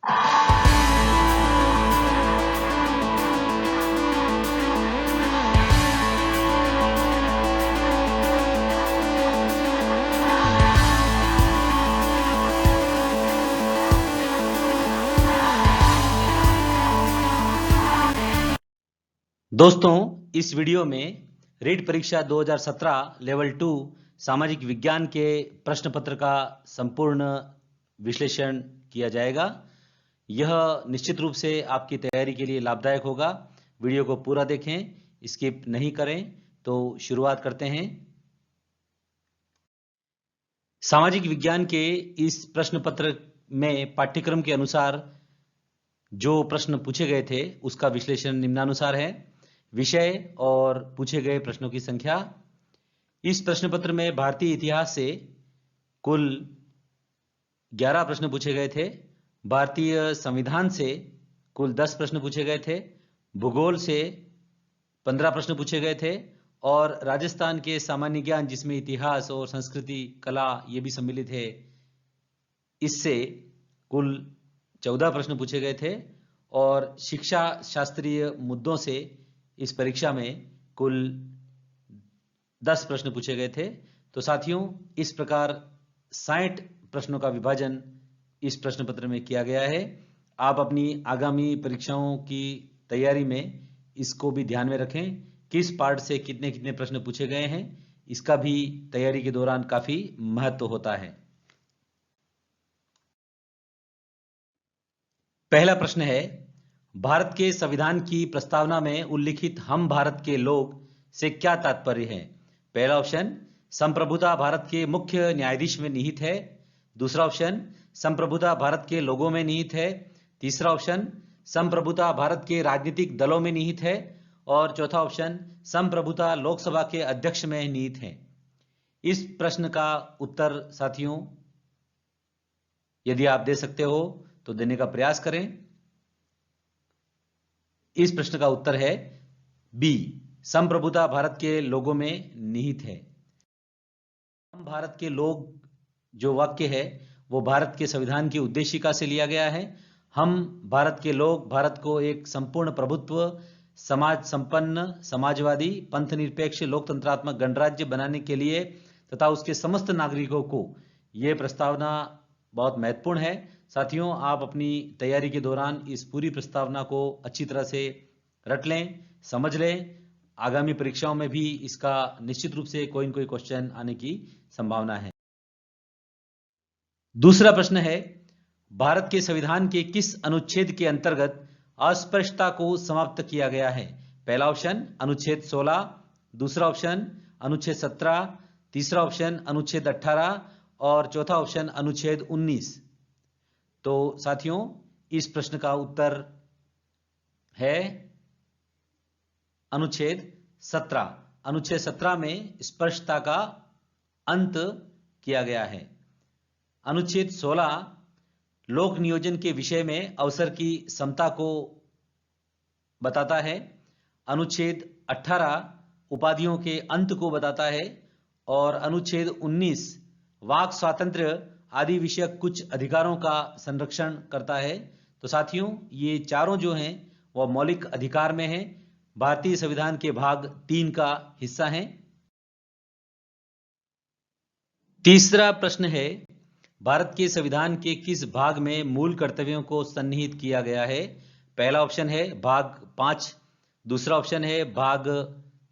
दोस्तों, इस वीडियो में रीट परीक्षा 2017 लेवल 2 सामाजिक विज्ञान के प्रश्न पत्र का संपूर्ण विश्लेषण किया जाएगा। यह निश्चित रूप से आपकी तैयारी के लिए लाभदायक होगा। वीडियो को पूरा देखें, स्किप नहीं करें। तो शुरुआत करते हैं। सामाजिक विज्ञान के इस प्रश्न पत्र में पाठ्यक्रम के अनुसार जो प्रश्न पूछे गए थे उसका विश्लेषण निम्नानुसार है। विषय और पूछे गए प्रश्नों की संख्या। इस प्रश्न पत्र में भारतीय इतिहास से कुल 11 प्रश्न पूछे गए थे। भारतीय संविधान से कुल 10 प्रश्न पूछे गए थे। भूगोल से 15 प्रश्न पूछे गए थे और राजस्थान के सामान्य ज्ञान, जिसमें इतिहास और संस्कृति, कला ये भी सम्मिलित है, इससे कुल 14 प्रश्न पूछे गए थे। और शिक्षा शास्त्रीय मुद्दों से इस परीक्षा में कुल 10 प्रश्न पूछे गए थे। तो साथियों, इस प्रकार 60 प्रश्नों का विभाजन इस प्रश्न पत्र में किया गया है। आप अपनी आगामी परीक्षाओं की तैयारी में इसको भी ध्यान में रखें, किस पार्ट से कितने कितने प्रश्न पूछे गए हैं। इसका भी तैयारी के दौरान काफी महत्व होता है। पहला प्रश्न है, भारत के संविधान की प्रस्तावना में उल्लिखित हम भारत के लोग से क्या तात्पर्य है? पहला ऑप्शन, संप्रभुता भारत के मुख्य न्यायाधीश में निहित है। दूसरा ऑप्शन, संप्रभुता भारत के लोगों में निहित है। तीसरा ऑप्शन, संप्रभुता भारत के राजनीतिक दलों में निहित है। और चौथा ऑप्शन, संप्रभुता लोकसभा के अध्यक्ष में निहित है। इस प्रश्न का उत्तर साथियों, यदि आप दे सकते हो तो देने का प्रयास करें। इस प्रश्न का उत्तर है बी, संप्रभुता भारत के लोगों में निहित है। हम भारत के लोग जो वाक्य है वो भारत के संविधान की उद्देशिका से लिया गया है। हम भारत के लोग भारत को एक संपूर्ण प्रभुत्व, समाज संपन्न, समाजवादी, पंथ निरपेक्ष, लोकतंत्रात्मक गणराज्य बनाने के लिए तथा उसके समस्त नागरिकों को, यह प्रस्तावना बहुत महत्वपूर्ण है। साथियों, आप अपनी तैयारी के दौरान इस पूरी प्रस्तावना को अच्छी तरह से रट लें, समझ लें। आगामी परीक्षाओं में भी इसका निश्चित रूप से कोई न कोई क्वेश्चन आने की संभावना है। दूसरा प्रश्न है, भारत के संविधान के किस अनुच्छेद के अंतर्गत अस्पृश्यता को समाप्त किया गया है? पहला ऑप्शन अनुच्छेद 16, दूसरा ऑप्शन अनुच्छेद 17, तीसरा ऑप्शन अनुच्छेद 18 और चौथा ऑप्शन अनुच्छेद 19। तो साथियों, इस प्रश्न का उत्तर है अनुच्छेद 17। अनुच्छेद 17 में स्पृश्यता का अंत किया गया है। अनुच्छेद 16 लोक नियोजन के विषय में अवसर की समता को बताता है। अनुच्छेद 18 उपाधियों के अंत को बताता है और अनुच्छेद 19 वाक स्वातंत्र्य आदि विषयक कुछ अधिकारों का संरक्षण करता है। तो साथियों, ये चारों जो हैं वह मौलिक अधिकार में हैं, भारतीय संविधान के भाग 3 का हिस्सा हैं। तीसरा प्रश्न है, भारत के संविधान के किस भाग में मूल कर्तव्यों को सन्निहित किया गया है? पहला ऑप्शन है भाग 5, दूसरा ऑप्शन है भाग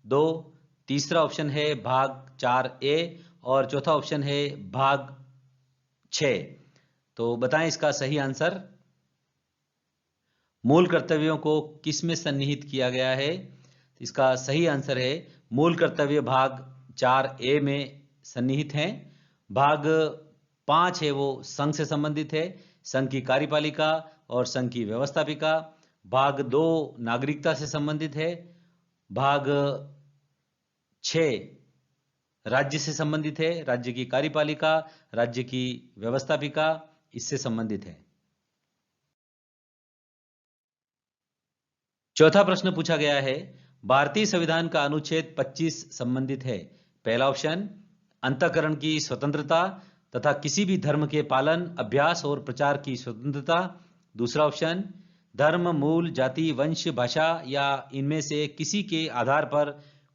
2, तीसरा ऑप्शन है भाग 4A और चौथा ऑप्शन है भाग 6। तो बताएं इसका सही आंसर। मूल कर्तव्यों को किस में सन्निहित किया गया है? इसका सही आंसर है मूल कर्तव्य भाग 4A में सन्निहित हैं। भाग 5 है वो संघ से संबंधित है, संघ की कार्यपालिका और संघ की व्यवस्थापिका। भाग 2 नागरिकता से संबंधित है। भाग 6 राज्य से संबंधित है, राज्य की कार्यपालिका, राज्य की व्यवस्थापिका इससे संबंधित है। चौथा प्रश्न पूछा गया है, भारतीय संविधान का अनुच्छेद 25 संबंधित है। पहला ऑप्शन अंतःकरण की स्वतंत्रता तथा किसी भी धर्म के पालन, अभ्यास और प्रचार की स्वतंत्रता। दूसरा ऑप्शन धर्म, मूल, जाति, वंश, भाषा या इनमें से किसी के आधार पर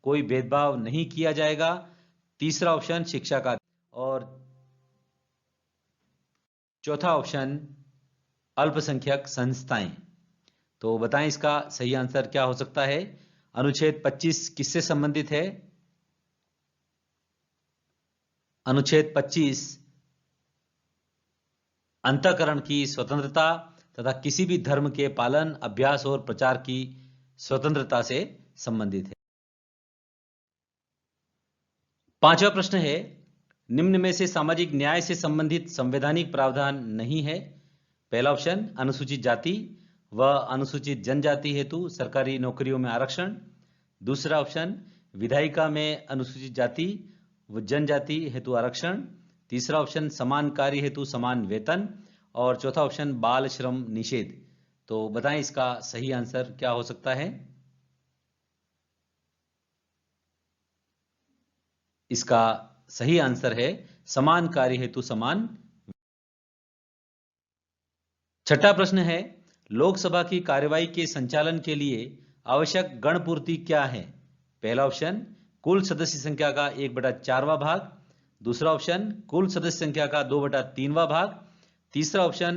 कोई भेदभाव नहीं किया जाएगा। तीसरा ऑप्शन शिक्षा का, और चौथा ऑप्शन अल्पसंख्यक संस्थाएं। तो बताएं इसका सही आंसर क्या हो सकता है। अनुच्छेद 25 किससे संबंधित है? अनुच्छेद 25 अंतःकरण की स्वतंत्रता तथा किसी भी धर्म के पालन, अभ्यास और प्रचार की स्वतंत्रता से संबंधित है। पांचवा प्रश्न है, निम्न में से सामाजिक न्याय से संबंधित संवैधानिक प्रावधान नहीं है। पहला ऑप्शन अनुसूचित जाति व अनुसूचित जनजाति हेतु सरकारी नौकरियों में आरक्षण। दूसरा ऑप्शन विधायिका में अनुसूचित जाति व जनजाति हेतु आरक्षण। तीसरा ऑप्शन समान कार्य हेतु समान वेतन, और चौथा ऑप्शन बाल श्रम निषेध। तो बताएं इसका सही आंसर क्या हो सकता है। इसका सही आंसर है समान कार्य हेतु समान। छठा प्रश्न है, लोकसभा की कार्यवाही के संचालन के लिए आवश्यक गणपूर्ति क्या है? पहला ऑप्शन कुल सदस्य संख्या का 1/4वां भाग। दूसरा ऑप्शन कुल सदस्य संख्या का 2/3वां भाग। तीसरा ऑप्शन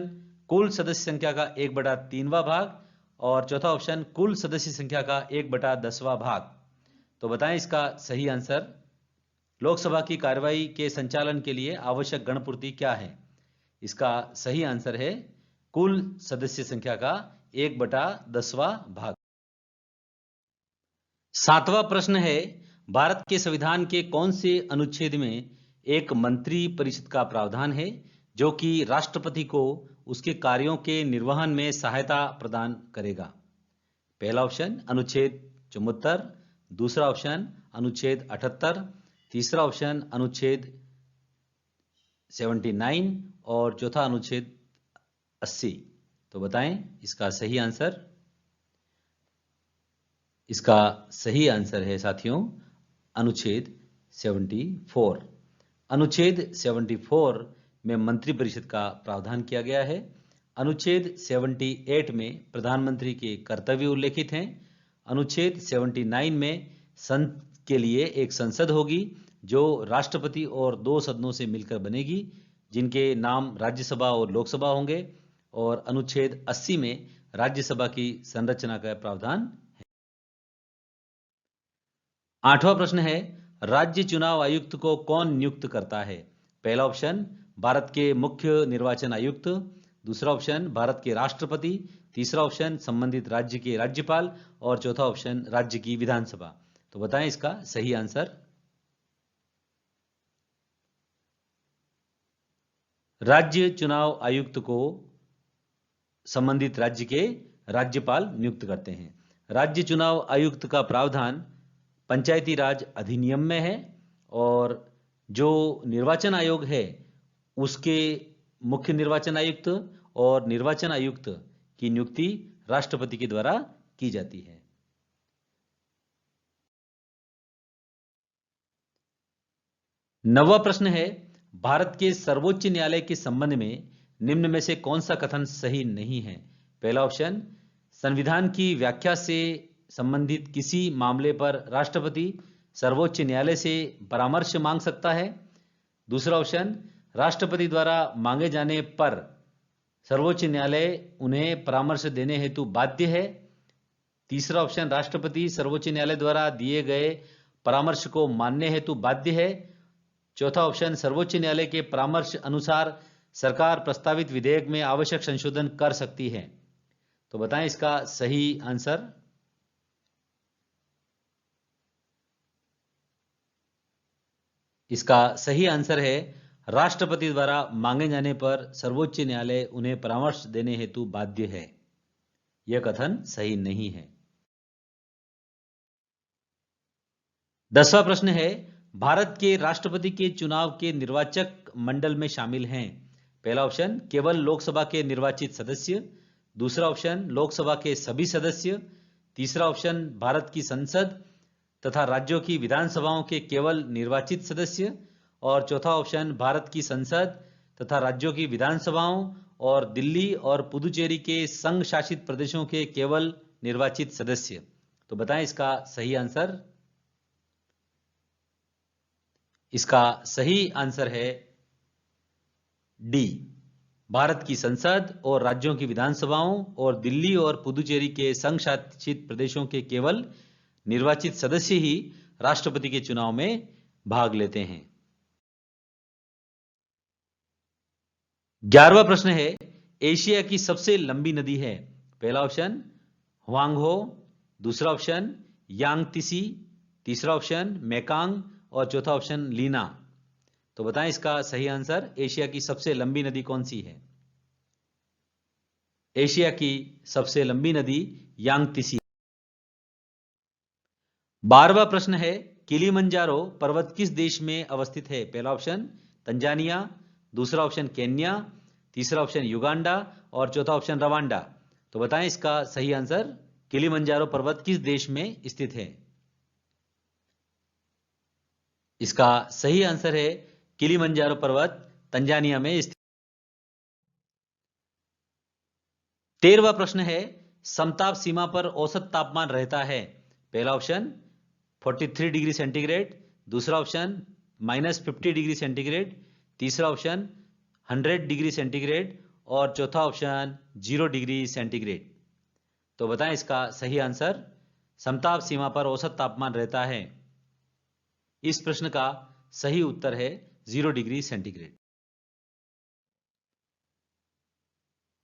कुल सदस्य संख्या का 1/3वां भाग, और चौथा ऑप्शन कुल सदस्य संख्या का 1/10वां भाग। तो बताएं इसका सही आंसर। लोकसभा की कार्यवाही के संचालन के लिए आवश्यक गणपूर्ति क्या है? इसका सही आंसर है कुल सदस्य संख्या का 1/10वां भाग। सातवां प्रश्न है, भारत के संविधान के कौन से अनुच्छेद में एक मंत्री परिषद का प्रावधान है जो कि राष्ट्रपति को उसके कार्यों के निर्वहन में सहायता प्रदान करेगा? पहला ऑप्शन अनुच्छेद 74, दूसरा ऑप्शन अनुच्छेद 78, तीसरा ऑप्शन अनुच्छेद 79 और चौथा अनुच्छेद 80। तो बताएं इसका सही आंसर। इसका सही आंसर है साथियों अनुच्छेद 74। अनुच्छेद 74 में मंत्रिपरिषद का प्रावधान किया गया है। अनुच्छेद 78 में प्रधानमंत्री के कर्तव्य उल्लेखित हैं। अनुच्छेद 79 में संसद के लिए एक संसद होगी जो राष्ट्रपति और 2 सदनों से मिलकर बनेगी, जिनके नाम राज्यसभा और लोकसभा होंगे। और अनुच्छेद 80 में राज्यसभा की संरचना का प्रावधान है। आठवां प्रश्न है, राज्य चुनाव आयुक्त को कौन नियुक्त करता है? पहला ऑप्शन भारत के मुख्य निर्वाचन आयुक्त। दूसरा ऑप्शन भारत के राष्ट्रपति। तीसरा ऑप्शन संबंधित राज्य के राज्यपाल, और चौथा ऑप्शन राज्य की विधानसभा। तो बताएं इसका सही आंसर। राज्य चुनाव आयुक्त को संबंधित राज्य के राज्यपाल नियुक्त करते हैं। राज्य चुनाव आयुक्त का प्रावधान पंचायती राज अधिनियम में है, और जो निर्वाचन आयोग है उसके मुख्य निर्वाचन आयुक्त और निर्वाचन आयुक्त की नियुक्ति राष्ट्रपति के द्वारा की जाती है। नौवां प्रश्न है, भारत के सर्वोच्च न्यायालय के संबंध में निम्न में से कौन सा कथन सही नहीं है? पहला ऑप्शन संविधान की व्याख्या से संबंधित किसी मामले पर राष्ट्रपति सर्वोच्च न्यायालय से परामर्श मांग सकता है। दूसरा ऑप्शन राष्ट्रपति द्वारा मांगे जाने पर सर्वोच्च न्यायालय उन्हें परामर्श देने हेतु बाध्य है। तीसरा ऑप्शन राष्ट्रपति सर्वोच्च न्यायालय द्वारा दिए गए परामर्श को मानने हेतु बाध्य है। चौथा ऑप्शन सर्वोच्च न्यायालय के परामर्श अनुसार सरकार प्रस्तावित विधेयक में आवश्यक संशोधन कर सकती है। तो बताएं इसका सही आंसर। इसका सही आंसर है राष्ट्रपति द्वारा मांगे जाने पर सर्वोच्च न्यायालय उन्हें परामर्श देने हेतु बाध्य है। यह कथन सही नहीं है। 10वां प्रश्न है, भारत के राष्ट्रपति के चुनाव के निर्वाचक मंडल में शामिल हैं। पहला ऑप्शन केवल लोकसभा के निर्वाचित सदस्य। दूसरा ऑप्शन लोकसभा के सभी सदस्य। तीसरा ऑप्शन भारत की संसद तथा राज्यों की विधानसभाओं के केवल निर्वाचित सदस्य, और चौथा ऑप्शन भारत की संसद तथा राज्यों की विधानसभाओं और दिल्ली और पुदुचेरी के संघ शासित प्रदेशों के केवल निर्वाचित सदस्य। तो बताएं इसका सही आंसर। इसका सही आंसर है डी, भारत की संसद और राज्यों की विधानसभाओं और दिल्ली और पुदुचेरी के संघ शासित प्रदेशों के केवल निर्वाचित सदस्य ही राष्ट्रपति के चुनाव में भाग लेते हैं। 11वां प्रश्न है, एशिया की सबसे लंबी नदी है। पहला ऑप्शन हुआंगहो, दूसरा ऑप्शन यांगतीसी, तीसरा ऑप्शन मेकांग और चौथा ऑप्शन लीना। तो बताएं इसका सही आंसर। एशिया की सबसे लंबी नदी कौन सी है? एशिया की सबसे लंबी नदी यांगतीसी। 12वां प्रश्न है, किलिमंजारो पर्वत किस देश में अवस्थित है? पहला ऑप्शन तंजानिया, दूसरा ऑप्शन केन्या, तीसरा ऑप्शन युगांडा और चौथा ऑप्शन रवांडा। तो बताएं इसका सही आंसर। किलिमंजारो पर्वत किस देश में स्थित है? इसका सही आंसर है किलिमंजारो पर्वत तंजानिया में स्थित। 13वां प्रश्न है, समताप सीमा पर औसत तापमान रहता है। पहला ऑप्शन 43 डिग्री सेंटीग्रेड, दूसरा ऑप्शन -50 डिग्री सेंटीग्रेड, तीसरा ऑप्शन 100 डिग्री सेंटीग्रेड और चौथा ऑप्शन 0 डिग्री सेंटीग्रेड। तो बताएं इसका सही आंसर। समताप सीमा पर औसत तापमान रहता है। इस प्रश्न का सही उत्तर है 0 डिग्री सेंटीग्रेड।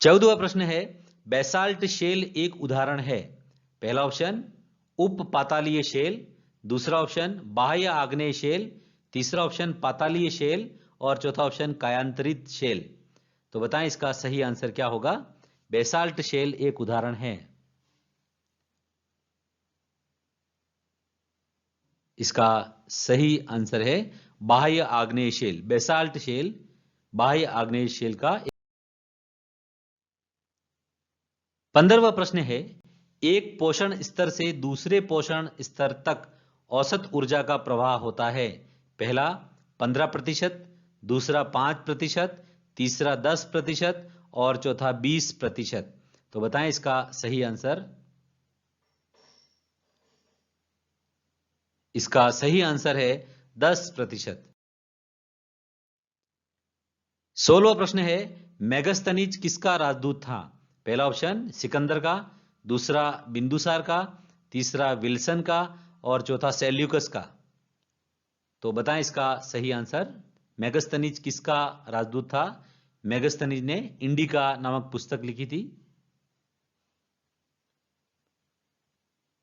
14वां प्रश्न है, बेसाल्ट शेल एक उदाहरण है। पहला ऑप्शन उप पातालीय शेल, दूसरा ऑप्शन बाह्य आग्नेय शेल, तीसरा ऑप्शन पातालीय शेल और चौथा ऑप्शन कायांतरित शेल। तो बताएं इसका सही आंसर क्या होगा। बेसाल्ट शेल एक उदाहरण है। इसका सही आंसर है बाह्य आग्नेय शेल। बेसाल्ट शेल बाह्य आग्नेय शेल का। 15वां प्रश्न है, एक पोषण स्तर से दूसरे पोषण स्तर तक औसत ऊर्जा का प्रवाह होता है। पहला 15%, दूसरा 5%, तीसरा 10% और चौथा 20%। तो बताएं इसका सही आंसर। इसका सही आंसर है 10%। 16वां प्रश्न है, मेगस्थनीज किसका राजदूत था? पहला ऑप्शन सिकंदर का, दूसरा बिंदुसार का, तीसरा विल्सन का और चौथा सेल्यूकस का। तो बताएं इसका सही आंसर। मेगस्थनीज किसका राजदूत था? मेगस्थनीज ने इंडिका नामक पुस्तक लिखी थी।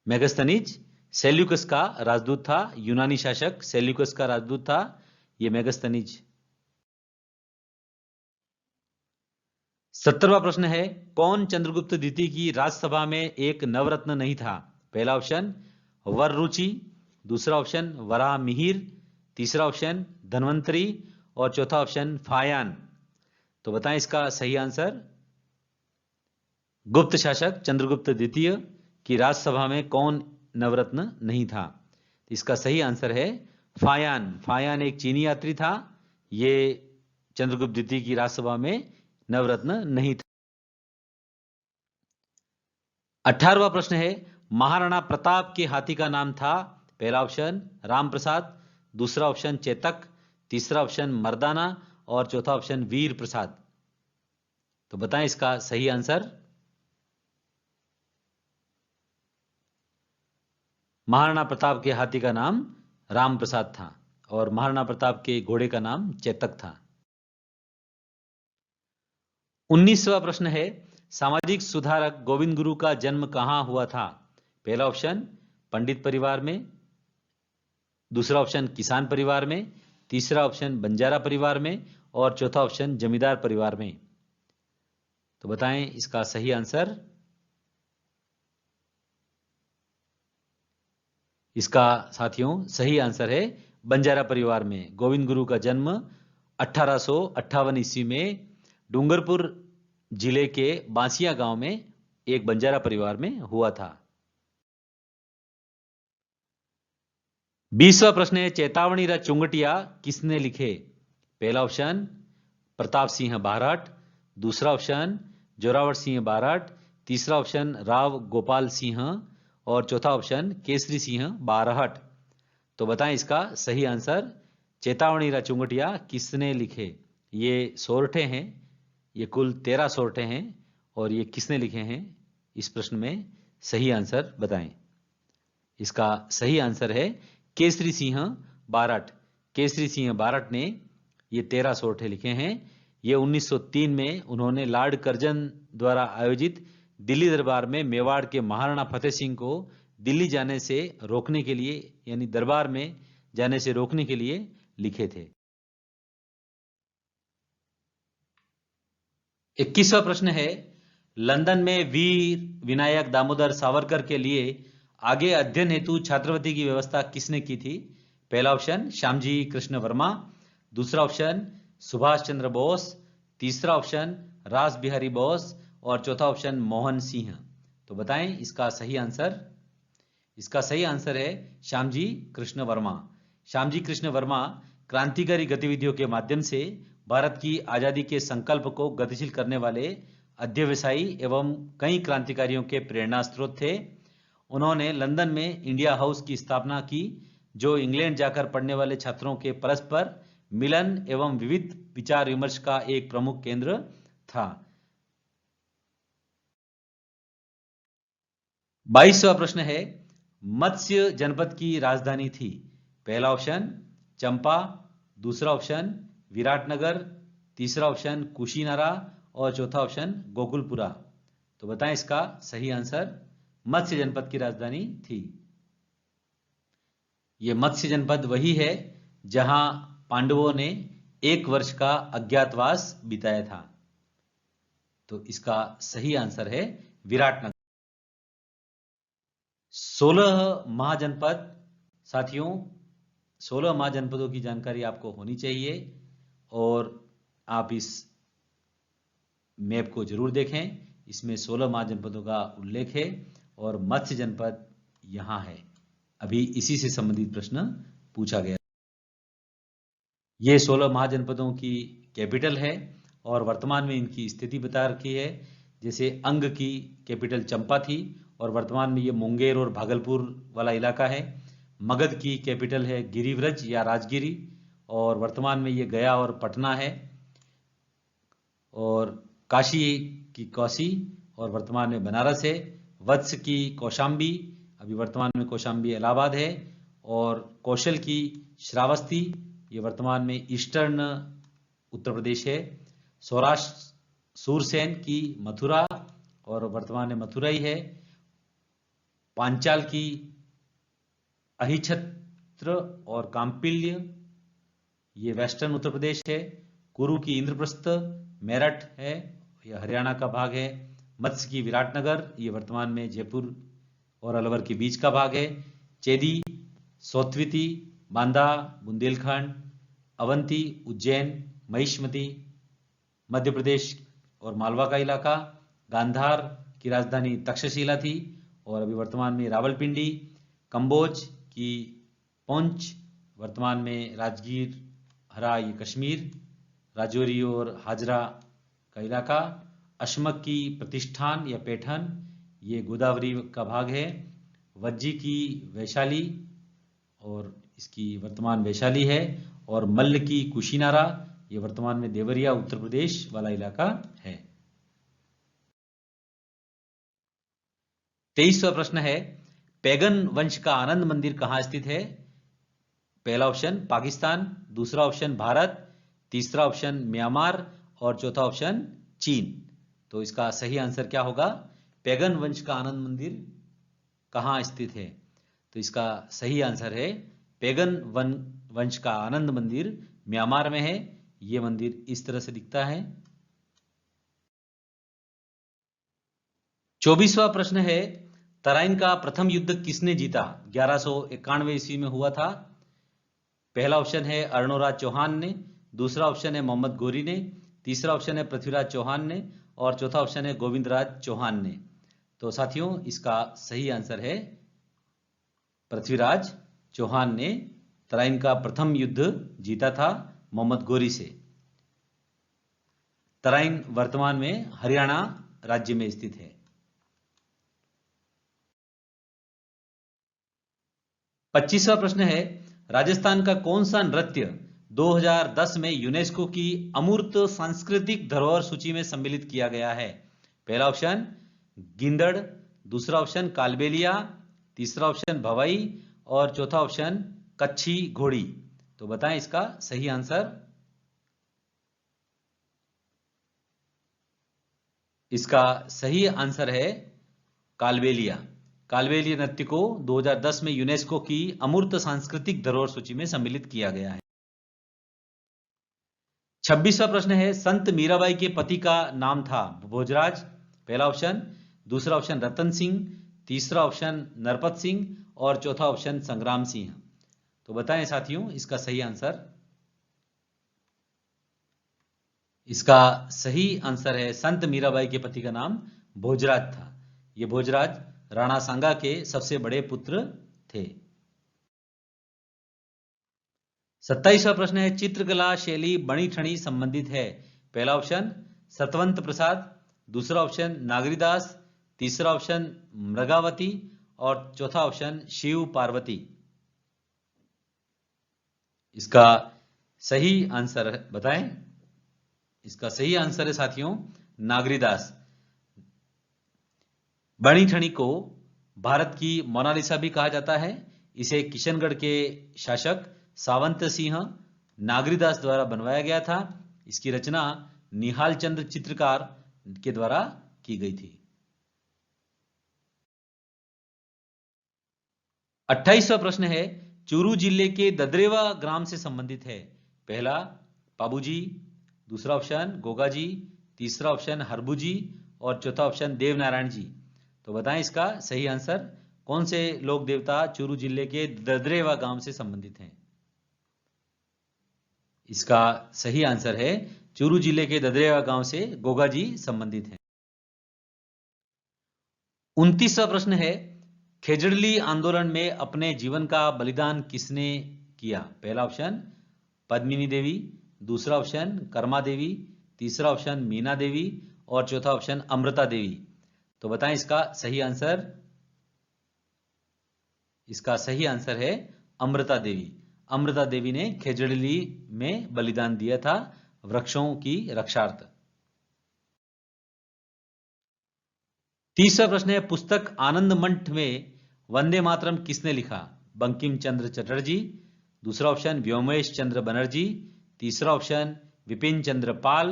मेगस्थनीज सेल्यूकस का राजदूत था। यूनानी शासक सेल्यूकस का राजदूत था यह मेगस्थनीज। 17वां प्रश्न है, कौन चंद्रगुप्त द्वितीय की राजसभा में एक नवरत्न नहीं था? पहला ऑप्शन वररुचि, दूसरा ऑप्शन वराह मिहिर, तीसरा ऑप्शन धन्वंतरी और चौथा ऑप्शन फायान। तो बताएं इसका सही आंसर। गुप्त शासक चंद्रगुप्त द्वितीय की राजसभा में कौन नवरत्न नहीं था? इसका सही आंसर है फायान। फायान एक चीनी यात्री था। यह चंद्रगुप्त द्वितीय की राजसभा में नवरत्न नहीं था। 18वां प्रश्न है, महाराणा प्रताप के हाथी का नाम था? पहला ऑप्शन रामप्रसाद, दूसरा ऑप्शन चेतक, तीसरा ऑप्शन मर्दाना और चौथा ऑप्शन वीर प्रसाद। तो बताएं इसका सही आंसर। महाराणा प्रताप के हाथी का नाम रामप्रसाद था और महाराणा प्रताप के घोड़े का नाम चेतक था। 19वां प्रश्न है, सामाजिक सुधारक गोविंद गुरु का जन्म कहां हुआ था? पहला ऑप्शन पंडित परिवार में, दूसरा ऑप्शन किसान परिवार में, तीसरा ऑप्शन बंजारा परिवार में और चौथा ऑप्शन जमींदार परिवार में। तो बताएं इसका सही आंसर। इसका साथियों सही आंसर है बंजारा परिवार में। गोविंद गुरु का जन्म 1858 ईस्वी में डूंगरपुर जिले के बांसिया गांव में एक बंजारा परिवार में हुआ था। 20वां प्रश्न है, चेतावनी रा चुंगटिया किसने लिखे? पहला ऑप्शन प्रताप सिंह बारहट, दूसरा ऑप्शन जोरावर सिंह बारठ, तीसरा ऑप्शन राव गोपाल सिंह और चौथा ऑप्शन केसरी सिंह बारहट। तो बताएं इसका सही आंसर। चेतावनी चुंगटिया किसने लिखे? ये सोरठे हैं, ये कुल 13 सोरठे हैं और ये किसने लिखे हैं? इस प्रश्न में सही आंसर बताएं। इसका सही आंसर है केसरी सिंह बारठ। केसरी सिंह बारठ ने ये 13 सोरठे लिखे हैं। ये 1903 में उन्होंने लॉर्ड कर्जन द्वारा आयोजित दिल्ली दरबार में मेवाड़ के महाराणा फतेह सिंह को दिल्ली जाने से रोकने के लिए, यानी दरबार में जाने से रोकने के लिए लिखे थे। 21वां प्रश्न है, लंदन में वीर विनायक दामोदर सावरकर के लिए आगे अध्ययन हेतु छात्रवृत्ति की व्यवस्था किसने की थी? पहला ऑप्शन श्यामजी कृष्ण वर्मा, दूसरा ऑप्शन सुभाष चंद्र बोस, तीसरा ऑप्शन रास बिहारी बोस और चौथा ऑप्शन मोहन सिंह। तो बताएं इसका सही आंसर। इसका सही आंसर है श्यामजी कृष्ण वर्मा। श्यामजी कृष्ण वर्मा क्रांतिकारी गतिविधियों के माध्यम से भारत की आजादी के संकल्प को गतिशील करने वाले अध्यवसायी एवं कई क्रांतिकारियों के प्रेरणा स्रोत थे। उन्होंने लंदन में इंडिया हाउस की स्थापना की, जो इंग्लैंड जाकर पढ़ने वाले छात्रों के परस्पर मिलन एवं विविध विचार विमर्श का एक प्रमुख केंद्र था। 22वां प्रश्न है, मत्स्य जनपद की राजधानी थी? पहला ऑप्शन चंपा, दूसरा ऑप्शन विराटनगर, तीसरा ऑप्शन कुशीनारा और चौथा ऑप्शन गोकुलपुरा। तो बताएं इसका सही आंसर। मत्स्य जनपद की राजधानी थी। यह मत्स्य जनपद वही है जहां पांडवों ने 1 वर्ष का अज्ञातवास बिताया था। तो इसका सही आंसर है विराटनगर। 16 महाजनपद। साथियों, 16 महाजनपदों की जानकारी आपको होनी चाहिए और आप इस मैप को जरूर देखें। इसमें 16 महाजनपदों का उल्लेख है और मत्स्य जनपद यहां है। अभी इसी से संबंधित प्रश्न पूछा गया। ये 16 महाजनपदों की कैपिटल है और वर्तमान में इनकी स्थिति बता रखी है। जैसे अंग की कैपिटल चंपा थी और वर्तमान में ये मुंगेर और भागलपुर वाला इलाका है। मगध की कैपिटल है गिरिव्रज या राजगिरी और वर्तमान में ये गया और पटना है। और काशी की कौशी और वर्तमान में बनारस है। वत्स की कौशाम्बी, अभी वर्तमान में कौशाम्बी इलाहाबाद है। और कौशल की श्रावस्ती, ये वर्तमान में ईस्टर्न उत्तर प्रदेश है। सौराष्ट्र सूरसेन की मथुरा और वर्तमान में मथुरा ही है। पांचाल की अहिछत्र और काम्पिल्य, ये वेस्टर्न उत्तर प्रदेश है। कुरु की इंद्रप्रस्थ मेरठ है, यह हरियाणा का भाग है। मत्स्य की विराटनगर, ये वर्तमान में जयपुर और अलवर के बीच का भाग है। चेदी, सोत्विती, बांदा, बुंदेलखंड, अवंती, उज्जैन, महिष्मती मध्य प्रदेश और मालवा का इलाका। गांधार की राजधानी तक्षशिला थी और अभी वर्तमान में रावलपिंडी। कंबोज की पौंच, वर्तमान में राजगीर, हरा ये कश्मीर, राजौरी और हाजरा का इलाका। अशमक की प्रतिष्ठान या पैठन, ये गोदावरी का भाग है। वज्जी की वैशाली और इसकी वर्तमान वैशाली है। और मल्ल की कुशीनारा, ये वर्तमान में देवरिया उत्तर प्रदेश वाला इलाका है। 23वां प्रश्न है, पैगन वंश का आनंद मंदिर कहां स्थित है? पहला ऑप्शन पाकिस्तान, दूसरा ऑप्शन भारत, तीसरा ऑप्शन म्यांमार और चौथा ऑप्शन चीन। तो इसका सही आंसर क्या होगा? पैगन वंश का आनंद मंदिर कहां स्थित है? तो इसका सही आंसर है पैगन वंश का आनंद मंदिर म्यांमार में है। यह मंदिर इस तरह से दिखता है। 24वां प्रश्न है, तराइन का प्रथम युद्ध किसने जीता? 1191 ईस्वी में हुआ था। पहला ऑप्शन है अर्णोराज चौहान ने, दूसरा ऑप्शन है मोहम्मद गोरी ने, तीसरा ऑप्शन है पृथ्वीराज चौहान ने और चौथा ऑप्शन है गोविंदराज चौहान ने। तो साथियों, इसका सही आंसर है पृथ्वीराज चौहान ने तराइन का प्रथम युद्ध जीता था मोहम्मद गोरी से। तराइन वर्तमान में हरियाणा राज्य में स्थित है। 25वां प्रश्न है, राजस्थान का कौन सा नृत्य 2010 में यूनेस्को की अमूर्त सांस्कृतिक धरोहर सूची में सम्मिलित किया गया है? पहला ऑप्शन गिंदड़, दूसरा ऑप्शन कालबेलिया, तीसरा ऑप्शन भवाई और चौथा ऑप्शन कच्छी घोड़ी। तो बताएं इसका सही आंसर। इसका सही आंसर है कालबेलिया। कालबेलिया नृत्य को 2010 में यूनेस्को की अमूर्त सांस्कृतिक धरोहर सूची में सम्मिलित किया गया है। 26वां प्रश्न है, संत मीराबाई के पति का नाम था भोजराज। पहला ऑप्शन, दूसरा ऑप्शन रतन सिंह, तीसरा ऑप्शन नरपत सिंह और चौथा ऑप्शन संग्राम सिंह। तो बताएं साथियों इसका सही आंसर। इसका सही आंसर है संत मीराबाई के पति का नाम भोजराज था। ये भोजराज राणा सांगा के सबसे बड़े पुत्र थे। 27वां प्रश्न है, चित्रकला शैली बणी ठणी संबंधित है? पहला ऑप्शन सतवंत प्रसाद, दूसरा ऑप्शन नागरीदास, तीसरा ऑप्शन मृगावती और चौथा ऑप्शन शिव पार्वती। इसका सही आंसर बताएं। इसका सही आंसर है साथियों नागरीदास। बणी ठणी को भारत की मोनालिसा भी कहा जाता है। इसे किशनगढ़ के शासक सावंत सिंह नागरीदास द्वारा बनवाया गया था। इसकी रचना निहाल चंद्र चित्रकार के द्वारा की गई थी। 28वां प्रश्न है, चूरू जिले के ददरेवा ग्राम से संबंधित है? पहला पाबूजी, दूसरा ऑप्शन गोगाजी, तीसरा ऑप्शन हरबूजी और चौथा ऑप्शन देवनारायण जी। तो बताएं इसका सही आंसर। कौन से लोक देवता चूरू जिले के ददरेवा गांव से संबंधित हैं? इसका सही आंसर है चूरू जिले के ददरेवा गांव से गोगाजी संबंधित हैं। 29वां प्रश्न है, खेजड़ली आंदोलन में अपने जीवन का बलिदान किसने किया? पहला ऑप्शन पद्मिनी देवी, दूसरा ऑप्शन कर्मा देवी, तीसरा ऑप्शन मीना देवी और चौथा ऑप्शन अमृता देवी। तो बताएं इसका सही आंसर। इसका सही आंसर है अमृता देवी। अमृता देवी ने खेजड़ली में बलिदान दिया था वृक्षों की रक्षार्थ। 30वां प्रश्न है, पुस्तक आनंद मंठ में वंदे मातरम किसने लिखा? बंकिम चंद्र चटर्जी, दूसरा ऑप्शन व्योमेश चंद्र बनर्जी, तीसरा ऑप्शन विपिन चंद्र पाल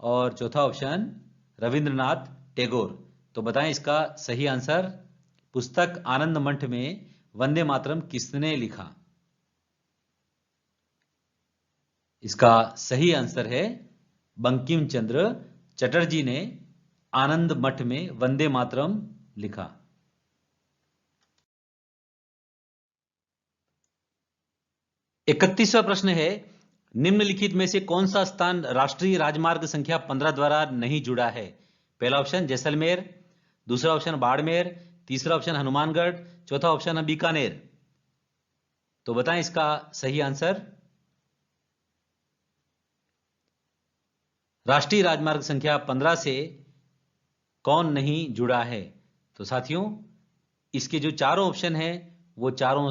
और चौथा ऑप्शन रविंद्रनाथ टैगोर। तो बताएं इसका सही आंसर। पुस्तक आनंद मंठ में वंदे मातरम किसने लिखा? इसका सही आंसर है बंकिम चंद्र चटर्जी ने आनंद मठ में वंदे मातरम लिखा। 31वां प्रश्न है, निम्नलिखित में से कौन सा स्थान राष्ट्रीय राजमार्ग संख्या 15 द्वारा नहीं जुड़ा है? पहला ऑप्शन जैसलमेर, दूसरा ऑप्शन बाड़मेर, तीसरा ऑप्शन हनुमानगढ़, चौथा ऑप्शन बीकानेर। तो बताएं इसका सही आंसर। राष्ट्रीय राजमार्ग संख्या 15 से कौन नहीं जुड़ा है? तो साथियों इसके जो चारों ऑप्शन हैं वो चारों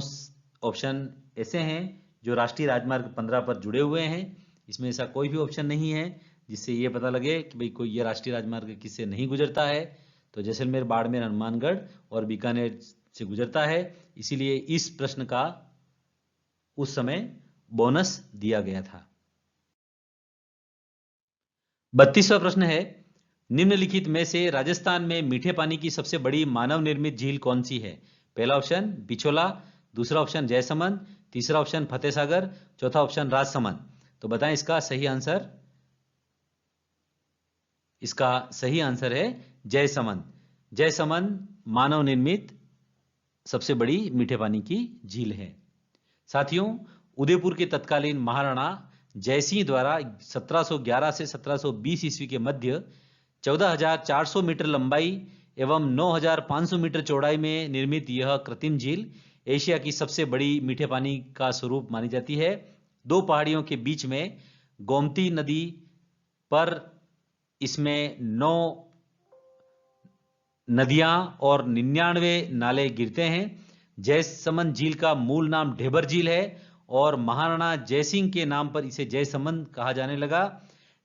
ऑप्शन ऐसे हैं जो राष्ट्रीय राजमार्ग 15 पर जुड़े हुए हैं। इसमें ऐसा कोई भी ऑप्शन नहीं है जिससे ये पता लगे कि भाई कोई ये राष्ट्रीय राजमार्ग किससे नहीं गुजरता है। तो जैसलमेर, बाड़मेर, हनुमानगढ़ और बीकानेर से गुजरता है। इसीलिए इस प्रश्न का उस समय बोनस दिया गया था। 32वां प्रश्न है, निम्नलिखित में से राजस्थान में मीठे पानी की सबसे बड़ी मानव निर्मित झील कौन सी है? पहला ऑप्शन बिछोला, दूसरा ऑप्शन जयसमंद, तीसरा ऑप्शन फतेह सागर, चौथा ऑप्शन राजसमंद। तो बताएं इसका सही आंसर। इसका सही आंसर है जयसमंद। जयसमंद मानव निर्मित सबसे बड़ी मीठे पानी की झील है। साथियों उदयपुर के तत्कालीन महाराणा जयसिंह द्वारा 1711 से 1720 ईस्वी के मध्य 14,400 मीटर लंबाई एवं 9,500 मीटर चौड़ाई में निर्मित यह कृत्रिम झील एशिया की सबसे बड़ी मीठे पानी का स्वरूप मानी जाती है। दो पहाड़ियों के बीच में गोमती नदी पर इसमें 9 नदियां और 99 नाले गिरते हैं। जयसमंद झील का मूल नाम ढेबर झील है और महाराणा जयसिंह के नाम पर इसे जयसमंद कहा जाने लगा।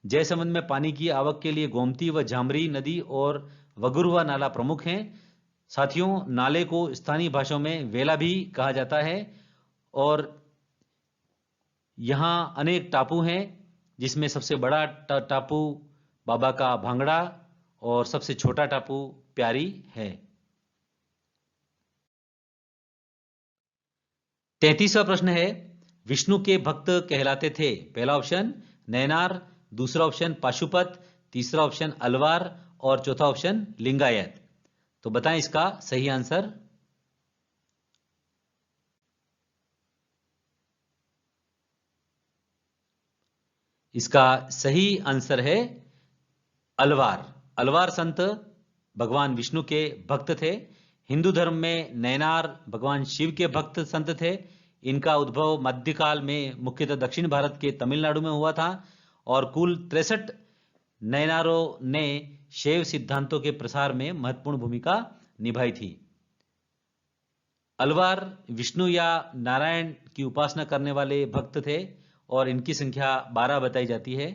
जयसमंद में पानी की आवक के लिए गोमती व झामरी नदी और वगुरवा नाला प्रमुख हैं। साथियों, नाले को स्थानीय भाषाओं में वेला भी कहा जाता है और यहां अनेक टापू हैं, जिसमें सबसे बड़ा टापू बाबा का भांगड़ा और सबसे छोटा टापू प्यारी है। 33वां प्रश्न है, विष्णु के भक्त कहलाते थे? पहला ऑप्शन नयनार, दूसरा ऑप्शन पाशुपत, तीसरा ऑप्शन अलवार और चौथा ऑप्शन लिंगायत। तो बताएं इसका सही आंसर। इसका सही आंसर है अलवार। अलवार संत भगवान विष्णु के भक्त थे। हिंदू धर्म में नयनार भगवान शिव के भक्त संत थे। इनका उद्भव मध्यकाल में मुख्यतः दक्षिण भारत के तमिलनाडु में हुआ था और कुल 63 नयनारों ने शैव सिद्धांतों के प्रसार में महत्वपूर्ण भूमिका निभाई थी। अलवार विष्णु या नारायण की उपासना करने वाले भक्त थे और इनकी संख्या 12 बताई जाती है।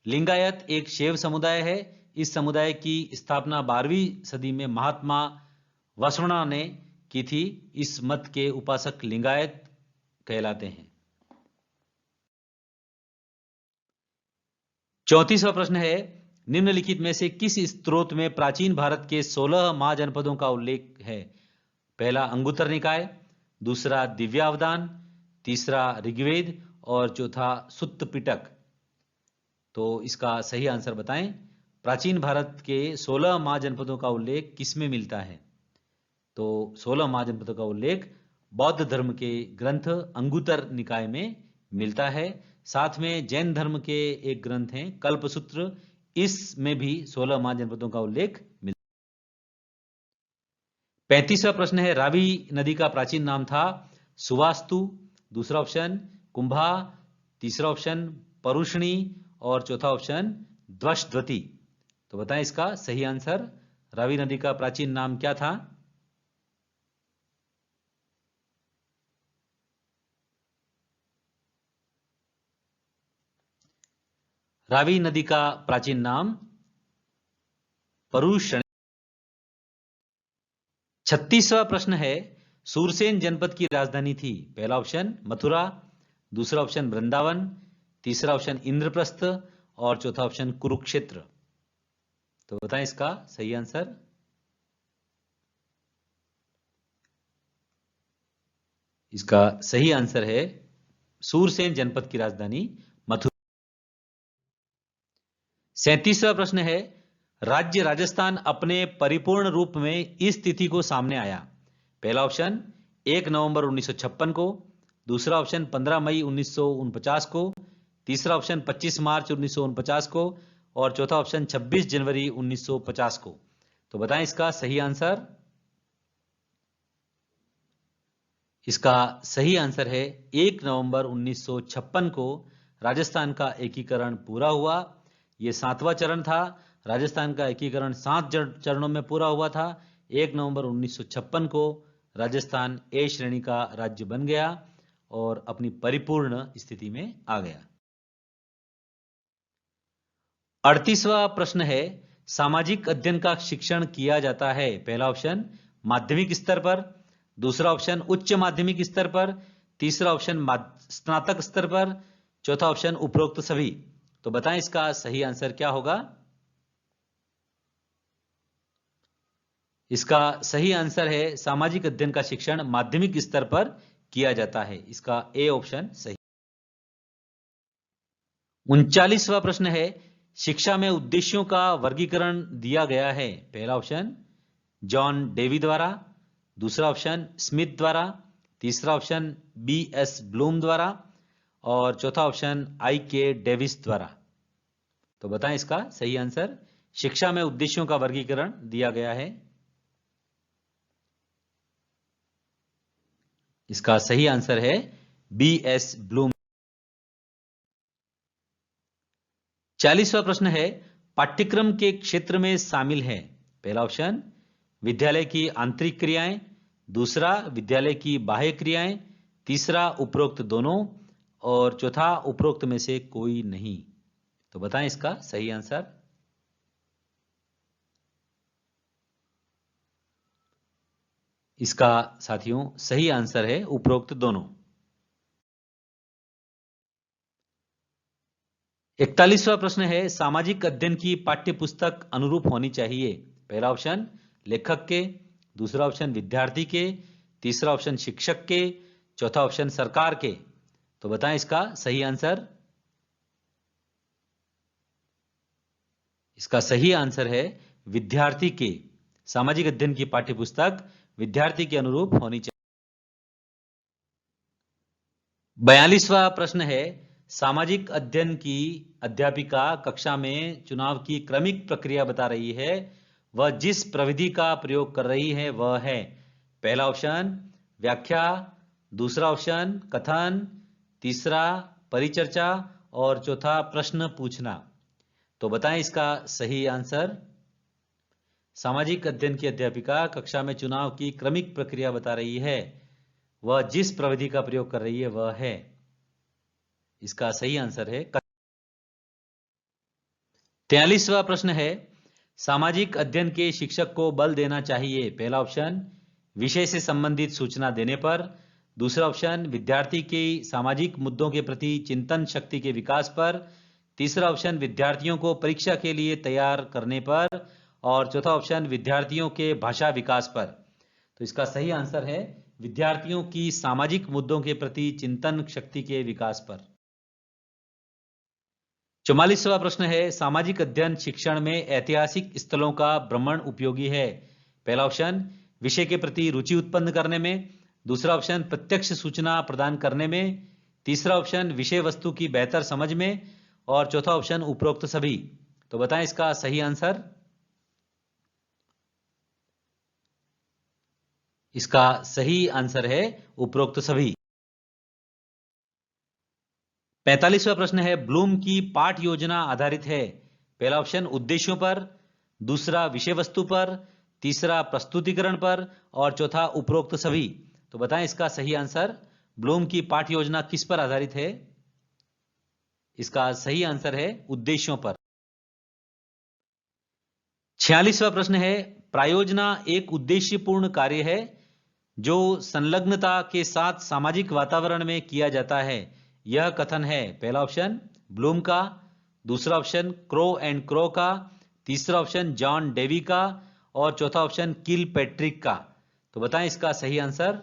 लिंगायत एक शैव समुदाय है। इस समुदाय की स्थापना 12वीं सदी में महात्मा वसुणा ने की थी। इस मत के उपासक लिंगायत कहलाते हैं। 34वां प्रश्न है, निम्नलिखित में से किस स्त्रोत में प्राचीन भारत के 16 महाजनपदों का उल्लेख है? पहला अंगुत्तर निकाय, दूसरा दिव्यावदान, तीसरा ऋग्वेद और चौथा सुत्त पिटक। तो इसका सही आंसर बताएं। प्राचीन भारत के 16 महाजनपदों का उल्लेख किसमें मिलता है? तो 16 महाजनपदों का उल्लेख बौद्ध धर्म के ग्रंथ अंगुत्तर निकाय में मिलता है। साथ में जैन धर्म के एक ग्रंथ हैं कल्पसूत्र, इसमें भी 16 महाजनपदों का उल्लेख मिलता है। 35वां प्रश्न है, रावी नदी का प्राचीन नाम था सुवास्तु, दूसरा ऑप्शन कुंभा, तीसरा ऑप्शन परुष्णी और चौथा ऑप्शन ध्वशद्वती। तो बताएं इसका सही आंसर। रावी नदी का प्राचीन नाम क्या था? रावी नदी का प्राचीन नाम परुष्णी। 36वां प्रश्न है, सूरसेन जनपद की राजधानी थी? पहला ऑप्शन मथुरा, दूसरा ऑप्शन वृंदावन, तीसरा ऑप्शन इंद्रप्रस्थ और चौथा ऑप्शन कुरुक्षेत्र। तो बताएं इसका सही आंसर। इसका सही आंसर है सूरसेन जनपद की राजधानी मथुरा। 37वां प्रश्न है, राज्य राजस्थान अपने परिपूर्ण रूप में इस तिथि को सामने आया? पहला ऑप्शन 1 नवंबर 1956 को, दूसरा ऑप्शन 15 मई 1949 को, तीसरा ऑप्शन 25 मार्च 1949 को और चौथा ऑप्शन 26 जनवरी 1950 को। तो बताएं इसका सही आंसर। इसका सही आंसर है 1 नवंबर 1956 को राजस्थान का एकीकरण पूरा हुआ। यह 7वां चरण था। राजस्थान का एकीकरण 7 चरणों में पूरा हुआ था। 1 नवंबर 1956 को राजस्थान ए श्रेणी का राज्य बन गया और अपनी परिपूर्ण स्थिति में आ गया। 38वां प्रश्न है, सामाजिक अध्ययन का शिक्षण किया जाता है? पहला ऑप्शन माध्यमिक स्तर पर, दूसरा ऑप्शन उच्च माध्यमिक स्तर पर, तीसरा ऑप्शन स्नातक स्तर पर, चौथा ऑप्शन उपरोक्त सभी। तो बताएं इसका सही आंसर क्या होगा? इसका सही आंसर है सामाजिक अध्ययन का शिक्षण माध्यमिक स्तर पर किया जाता है। इसका ए ऑप्शन सही। 39वां प्रश्न है, शिक्षा में उद्देश्यों का वर्गीकरण दिया गया है? पहला ऑप्शन जॉन डेवी द्वारा, दूसरा ऑप्शन स्मिथ द्वारा, तीसरा ऑप्शन B.S. ब्लूम द्वारा और चौथा ऑप्शन I.K. डेविस द्वारा। तो बताएं इसका सही आंसर। शिक्षा में उद्देश्यों का वर्गीकरण दिया गया है। इसका सही आंसर है B.S. ब्लूम। 40वां प्रश्न है, पाठ्यक्रम के क्षेत्र में शामिल है? पहला ऑप्शन विद्यालय की आंतरिक क्रियाएं, दूसरा विद्यालय की बाह्य क्रियाएं, तीसरा उपरोक्त दोनों और चौथा उपरोक्त में से कोई नहीं। तो बताएं इसका सही आंसर। इसका साथियों सही आंसर है उपरोक्त दोनों। 41वां प्रश्न है, सामाजिक अध्ययन की पाठ्य पुस्तक अनुरूप होनी चाहिए? पहला ऑप्शन लेखक के, दूसरा ऑप्शन विद्यार्थी के, तीसरा ऑप्शन शिक्षक के, चौथा ऑप्शन सरकार के। तो बताएं इसका सही आंसर। इसका सही आंसर है विद्यार्थी के। सामाजिक अध्ययन की पाठ्य पुस्तक विद्यार्थी के अनुरूप होनी चाहिए। 42वां प्रश्न है, सामाजिक अध्ययन की अध्यापिका कक्षा में चुनाव की क्रमिक प्रक्रिया बता रही है, वह जिस प्रविधि का प्रयोग कर रही है वह है? पहला ऑप्शन व्याख्या, दूसरा ऑप्शन कथन, तीसरा परिचर्चा और चौथा प्रश्न पूछना। तो बताएं इसका सही आंसर। सामाजिक अध्ययन की अध्यापिका कक्षा में चुनाव की क्रमिक प्रक्रिया बता रही है, वह जिस प्रविधि का प्रयोग कर रही है वह है? इसका सही आंसर है 43वां प्रश्न है, सामाजिक अध्ययन के शिक्षक को बल देना चाहिए? पहला ऑप्शन विषय से संबंधित सूचना देने पर, दूसरा ऑप्शन विद्यार्थी की सामाजिक मुद्दों के प्रति चिंतन शक्ति के विकास पर, तीसरा ऑप्शन विद्यार्थियों को परीक्षा के लिए तैयार करने पर और चौथा ऑप्शन विद्यार्थियों के भाषा विकास पर। तो इसका सही आंसर है विद्यार्थियों की सामाजिक मुद्दों के प्रति चिंतन शक्ति के विकास पर। 44वां प्रश्न है, सामाजिक अध्ययन शिक्षण में ऐतिहासिक स्थलों का भ्रमण उपयोगी है? पहला ऑप्शन विषय के प्रति रुचि उत्पन्न करने में, दूसरा ऑप्शन प्रत्यक्ष सूचना प्रदान करने में, तीसरा ऑप्शन विषय वस्तु की बेहतर समझ में और चौथा ऑप्शन उपरोक्त सभी। तो बताएं इसका सही आंसर। इसका सही आंसर है उपरोक्त सभी। 45वां प्रश्न है, ब्लूम की पाठ योजना आधारित है? पहला ऑप्शन उद्देश्यों पर, दूसरा विषय वस्तु पर, तीसरा प्रस्तुतिकरण पर और चौथा उपरोक्त सभी। तो बताएं इसका सही आंसर। ब्लूम की पाठ योजना किस पर आधारित है? इसका सही आंसर है उद्देश्यों पर। 46वां प्रश्न है, प्रायोजना एक उद्देश्यपूर्ण कार्य है जो संलग्नता के साथ सामाजिक वातावरण में किया जाता है, यह कथन है? पहला ऑप्शन ब्लूम का, दूसरा ऑप्शन क्रो एंड क्रो का, तीसरा ऑप्शन जॉन डेवी का और चौथा ऑप्शन किल पैट्रिक का। तो बताएं इसका सही आंसर।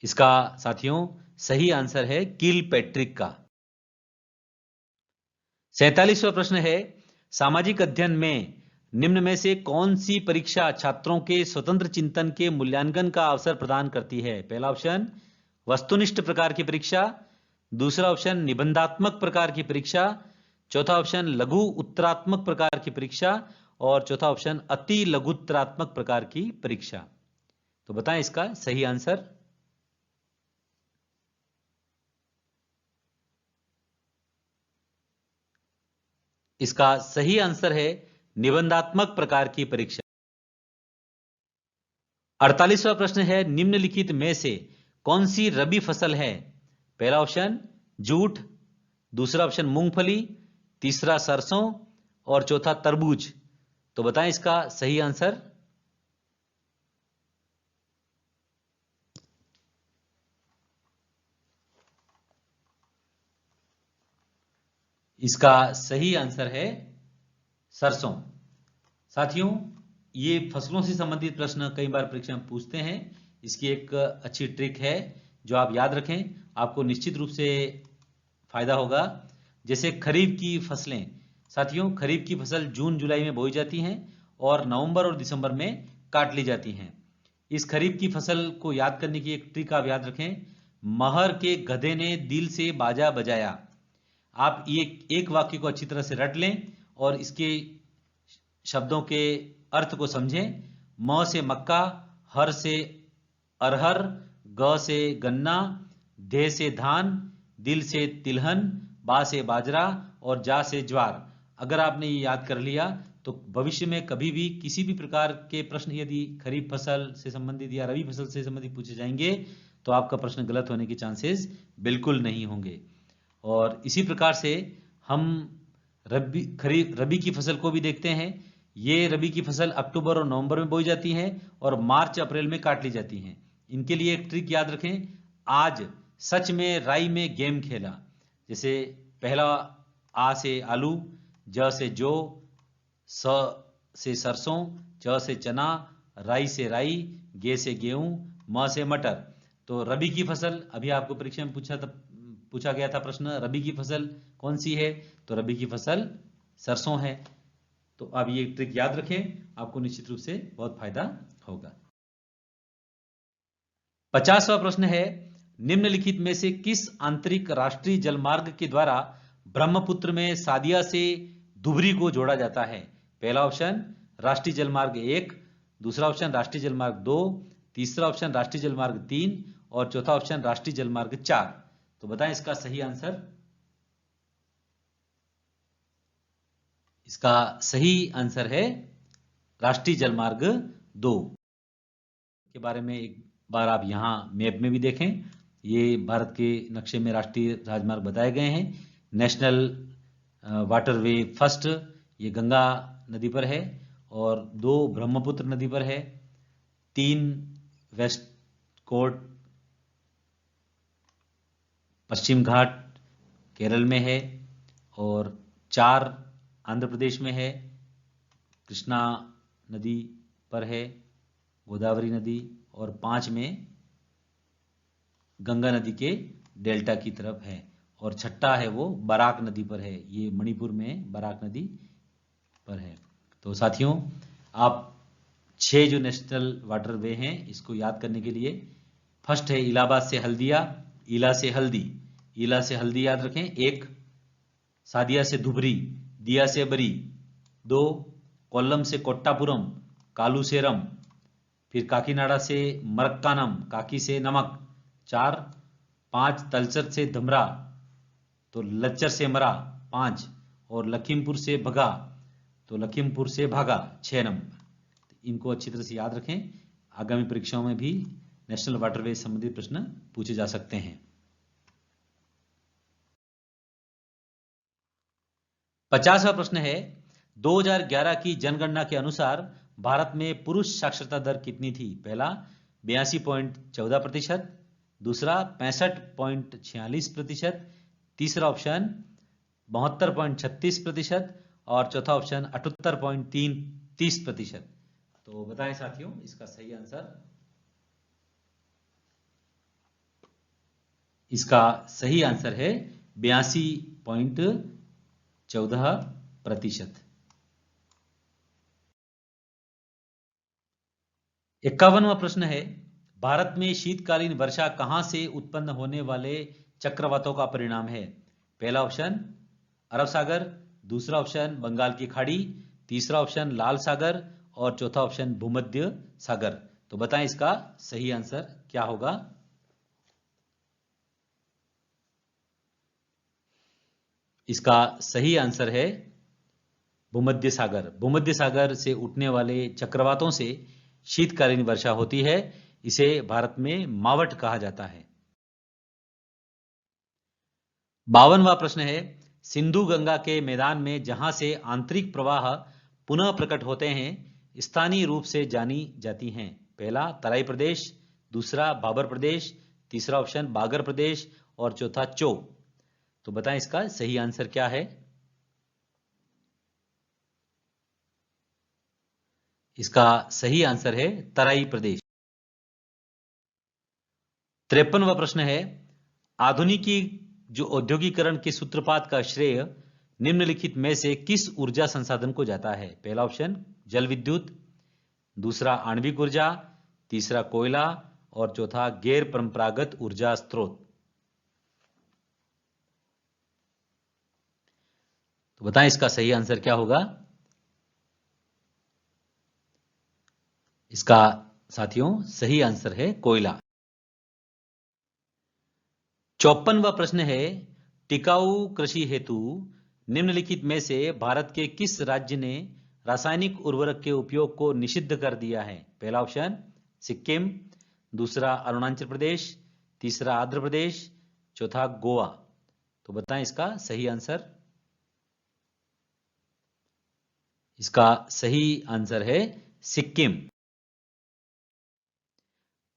इसका साथियों सही आंसर है किल पैट्रिक का। 47वां प्रश्न है, सामाजिक अध्ययन में निम्न में से कौन सी परीक्षा छात्रों के स्वतंत्र चिंतन के मूल्यांकन का अवसर प्रदान करती है? पहला ऑप्शन वस्तुनिष्ठ प्रकार की परीक्षा, दूसरा ऑप्शन निबंधात्मक प्रकार की परीक्षा, चौथा ऑप्शन लघु उत्तरात्मक प्रकार की परीक्षा और चौथा ऑप्शन अति लघुत्तरात्मक प्रकार की परीक्षा। तो बताएं इसका सही आंसर। इसका सही आंसर है निबंधात्मक प्रकार की परीक्षा। 48वां प्रश्न है, निम्नलिखित में से कौन सी रबी फसल है? पहला ऑप्शन जूट, दूसरा ऑप्शन मूंगफली, तीसरा सरसों और चौथा तरबूज। तो बताएं इसका सही आंसर। इसका सही आंसर है सरसों। साथियों, ये फसलों से संबंधित प्रश्न कई बार परीक्षा में पूछते हैं। इसकी एक अच्छी ट्रिक है जो आप याद रखें, आपको निश्चित रूप से फायदा होगा। जैसे खरीफ की फसलें, साथियों खरीफ की फसल जून जुलाई में बोई जाती हैं और नवंबर और दिसंबर में काट ली जाती हैं। इस खरीफ की फसल को याद करने की एक ट्रिक आप याद रखें, महर के गधे ने दिल से बाजा बजाया। आप ये एक वाक्य को अच्छी तरह से रट लें और इसके शब्दों के अर्थ को समझें। म से मक्का, हर से अरहर, ग से गन्ना, धे से धान, दिल से तिलहन, बा से बाजरा और जा से ज्वार। अगर आपने ये याद कर लिया तो भविष्य में कभी भी किसी भी प्रकार के प्रश्न यदि खरीफ फसल से संबंधित या रबी फसल से संबंधित पूछे जाएंगे तो आपका प्रश्न गलत होने के चांसेस बिल्कुल नहीं होंगे। और इसी प्रकार से हम रबी की फसल को भी देखते हैं। ये रबी की फसल अक्टूबर और नवंबर में बोई जाती है और मार्च अप्रैल में काट ली जाती हैं। इनके लिए एक ट्रिक याद रखें, आज सच में राई में गेम खेला। जैसे पहला आ से आलू, ज से जौ, स से सरसों, च से चना, राई से राई, गे से गेहूं, म से मटर। तो रबी की फसल अभी आपको परीक्षा में पूछा गया था प्रश्न, रबी की फसल कौन सी है? तो रबी की फसल सरसों है। तो अब ये ट्रिक याद रखें, आपको निश्चित रूप से बहुत फायदा होगा। 50वां प्रश्न है, निम्नलिखित में से किस आंतरिक राष्ट्रीय जलमार्ग के द्वारा ब्रह्मपुत्र में सादिया से धुबरी को जोड़ा जाता है? पहला ऑप्शन राष्ट्रीय जलमार्ग 1, दूसरा ऑप्शन राष्ट्रीय जलमार्ग 2, तीसरा ऑप्शन राष्ट्रीय जलमार्ग 3 और चौथा ऑप्शन राष्ट्रीय जलमार्ग 4। तो बताएं इसका सही आंसर। इसका सही आंसर है राष्ट्रीय जलमार्ग 2 के बारे में एक बार आप यहां मैप में भी देखें। ये भारत के नक्शे में राष्ट्रीय राजमार्ग बताए गए हैं। नेशनल वाटरवे फर्स्ट ये गंगा नदी पर है और 2 ब्रह्मपुत्र नदी पर है, 3 वेस्ट कोट पश्चिम घाट केरल में है और 4 आंध्र प्रदेश में है, कृष्णा नदी पर है, गोदावरी नदी, और 5 में गंगा नदी के डेल्टा की तरफ है और छठा है वो बराक नदी पर है। ये मणिपुर में बराक नदी पर है। तो साथियों, आप 6 जो नेशनल वाटरवे हैं इसको याद करने के लिए, फर्स्ट है इलाहाबाद से हल्दिया, इला से हल्दी, इला से हल्दी याद रखें। 1 सादिया से धुबरी, दिया से बरी। 2 कोल्लम से कोट्टापुरम, कालू से रम। फिर काकीनाडा से मरक्कानम, काकी से नमक। 5 तलचर से धमरा, तो लच्चर से मरा 5, और लखीमपुर से भगा, तो लखीमपुर से भागा 6 नंबर। इनको अच्छी तरह से याद रखें, आगामी परीक्षाओं में भी नेशनल वाटरवे से संबंधित प्रश्न पूछे जा सकते हैं। 50वां प्रश्न है, 2011 की जनगणना के अनुसार भारत में पुरुष साक्षरता दर कितनी थी? पहला 82.14%, दूसरा 65.46%, तीसरा ऑप्शन 72.36% और चौथा ऑप्शन 78.33%। तो बताएं साथियों इसका सही आंसर। इसका सही आंसर है 82.14%। 51वां प्रश्न है, भारत में शीतकालीन वर्षा कहां से उत्पन्न होने वाले चक्रवातों का परिणाम है? पहला ऑप्शन अरब सागर, दूसरा ऑप्शन बंगाल की खाड़ी, तीसरा ऑप्शन लाल सागर और चौथा ऑप्शन भूमध्य सागर। तो बताएं इसका सही आंसर क्या होगा? इसका सही आंसर है भूमध्य सागर। भूमध्य सागर से उठने वाले चक्रवातों से शीतकालीन वर्षा होती है। इसे भारत में मावट कहा जाता है। 52वां प्रश्न है, सिंधु गंगा के मैदान में जहां से आंतरिक प्रवाह पुनः प्रकट होते हैं स्थानीय रूप से जानी जाती हैं? पहला तराई प्रदेश, दूसरा बाबर प्रदेश, तीसरा ऑप्शन बागर प्रदेश और चौथा चो। तो बताएं इसका सही आंसर क्या है? इसका सही आंसर है तराई प्रदेश। 53वां प्रश्न है, आधुनिकी जो औद्योगिकरण के सूत्रपात का श्रेय निम्नलिखित में से किस ऊर्जा संसाधन को जाता है? पहला ऑप्शन जल विद्युत, दूसरा आणविक ऊर्जा, तीसरा कोयला और चौथा गैर परंपरागत ऊर्जा स्रोत। तो बताएं इसका सही आंसर क्या होगा? इसका साथियों सही आंसर है कोयला। 54वां प्रश्न है, टिकाऊ कृषि हेतु निम्नलिखित में से भारत के किस राज्य ने रासायनिक उर्वरक के उपयोग को निषिद्ध कर दिया है? पहला ऑप्शन सिक्किम, दूसरा अरुणाचल प्रदेश, तीसरा आंध्र प्रदेश, चौथा गोवा। तो बताएं इसका सही आंसर। इसका सही आंसर है सिक्किम।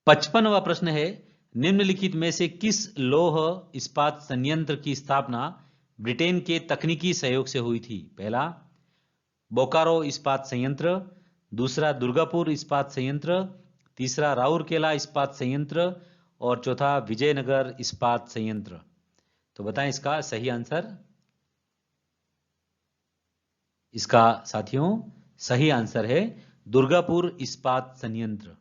55वां प्रश्न है, निम्नलिखित में से किस लौह इस्पात संयंत्र की स्थापना ब्रिटेन के तकनीकी सहयोग से हुई थी? पहला बोकारो इस्पात संयंत्र, दूसरा दुर्गापुर इस्पात संयंत्र, तीसरा राउरकेला इस्पात संयंत्र और चौथा विजयनगर इस्पात संयंत्र। तो बताएं इसका सही आंसर। इसका साथियों सही आंसर है दुर्गापुर इस्पात संयंत्र।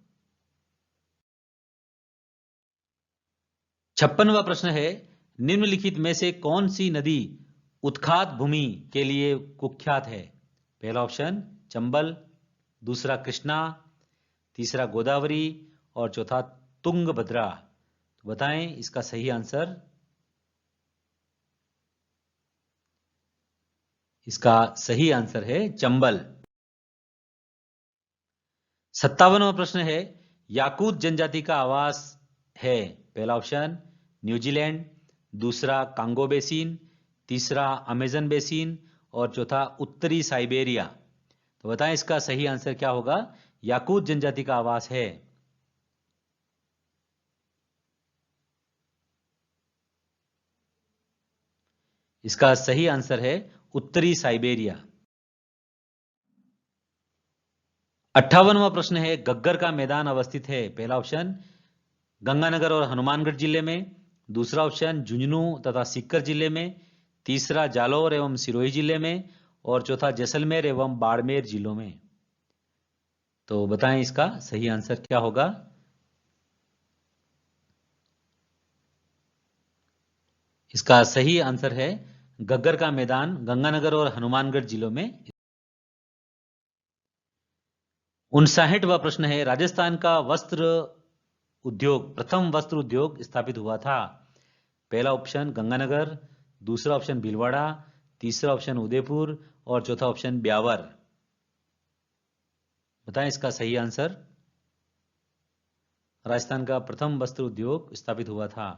56वां प्रश्न है, निम्नलिखित में से कौन सी नदी उत्खात भूमि के लिए कुख्यात है? पहला ऑप्शन चंबल, दूसरा कृष्णा, तीसरा गोदावरी और चौथा तुंगभद्रा। तो बताएं इसका सही आंसर। इसका सही आंसर है चंबल। 57वां प्रश्न है, याकूत जनजाति का आवास है? पहला ऑप्शन न्यूजीलैंड, दूसरा कांगो बेसिन, तीसरा अमेजन बेसिन और चौथा उत्तरी साइबेरिया। तो बताएं इसका सही आंसर क्या होगा? याकूत जनजाति का आवास है। इसका सही आंसर है उत्तरी साइबेरिया। 58वां प्रश्न है, गग्गर का मैदान अवस्थित है? पहला ऑप्शन गंगानगर और हनुमानगढ़ जिले में, दूसरा ऑप्शन झुंझुनू तथा सीकर जिले में, तीसरा जालौर एवं सिरोही जिले में और चौथा जैसलमेर एवं बाड़मेर जिलों में। तो बताएं इसका सही आंसर क्या होगा? इसका सही आंसर है गग्गर का मैदान गंगानगर और हनुमानगढ़ जिलों में। 59वां प्रश्न है, राजस्थान का वस्त्र उद्योग, प्रथम वस्त्र उद्योग स्थापित हुआ था? पहला ऑप्शन गंगानगर, दूसरा ऑप्शन भीलवाड़ा, तीसरा ऑप्शन उदयपुर और चौथा ऑप्शन ब्यावर। बताएं इसका सही आंसर। राजस्थान का प्रथम वस्त्र उद्योग स्थापित हुआ था,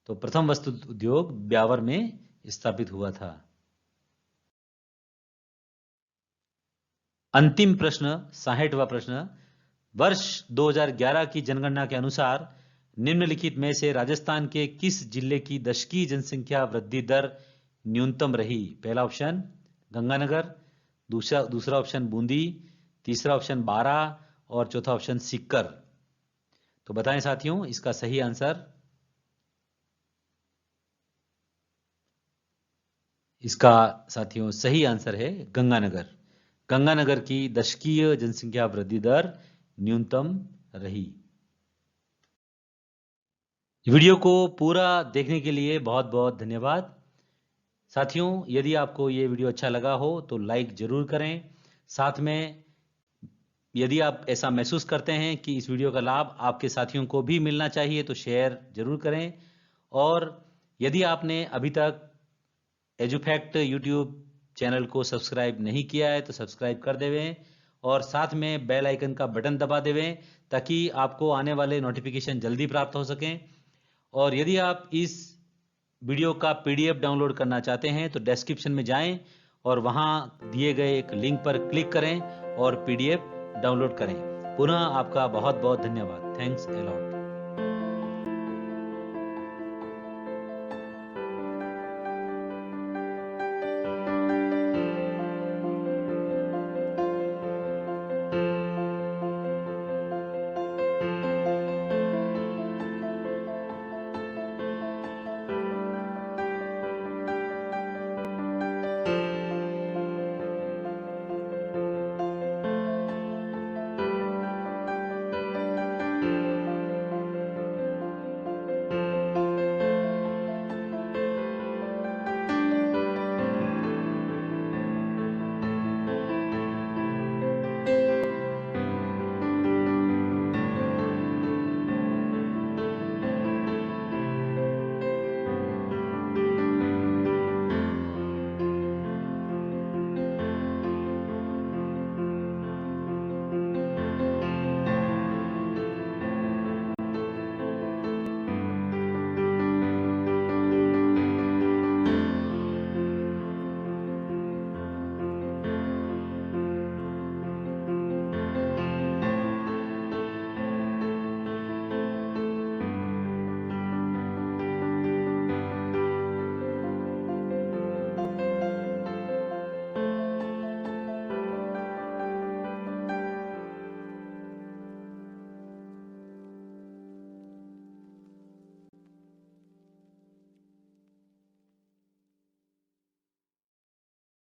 तो प्रथम वस्त्र उद्योग ब्यावर में स्थापित हुआ था। अंतिम प्रश्न 66वां प्रश्न, वर्ष 2011 की जनगणना के अनुसार निम्नलिखित में से राजस्थान के किस जिले की दशकीय जनसंख्या वृद्धि दर न्यूनतम रही? पहला ऑप्शन गंगानगर, दूसरा ऑप्शन बूंदी, तीसरा ऑप्शन बारा और चौथा ऑप्शन सीकर। तो बताएं साथियों इसका सही आंसर। इसका साथियों सही आंसर है गंगानगर। गंगानगर की दशकीय जनसंख्या वृद्धि दर न्यूनतम रही। वीडियो को पूरा देखने के लिए बहुत बहुत धन्यवाद। साथियों यदि आपको ये वीडियो अच्छा लगा हो तो लाइक जरूर करें। साथ में यदि आप ऐसा महसूस करते हैं कि इस वीडियो का लाभ आपके साथियों को भी मिलना चाहिए तो शेयर जरूर करें। और यदि आपने अभी तक एजुफैक्ट यूट्यूब चैनल को सब्सक्राइब नहीं किया है तो सब्सक्राइब कर देवें और साथ में बेल आइकन का बटन दबा देवें ताकि आपको आने वाले नोटिफिकेशन जल्दी प्राप्त हो सकें। और यदि आप इस वीडियो का PDF डाउनलोड करना चाहते हैं तो डिस्क्रिप्शन में जाएं और वहां दिए गए एक लिंक पर क्लिक करें और PDF डाउनलोड करें। पुनः आपका बहुत बहुत धन्यवाद। Thanks a lot.